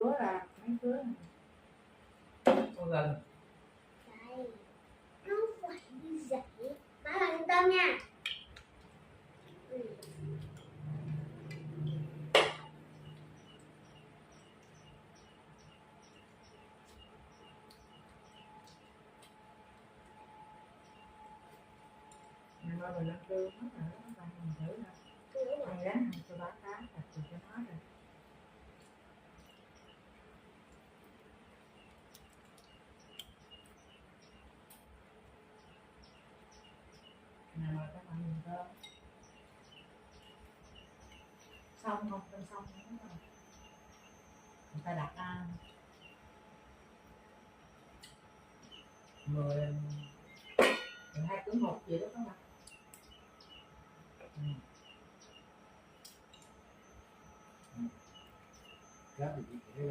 Bữa là mấy đứa có gần Đây, nó phải như vậy. Má làm tôm nha. ngày mai mình ăn cơm hết rồi đó, bạn mình thử nè. Ăn ráng ăn cho bá cá đặt từ cho nó rồi. Nào rồi các bạn nhìn cơm. Xong không? Cơm xong không? Người ta đặt ăn 12 cứng một gì đó các bạn. gáp thì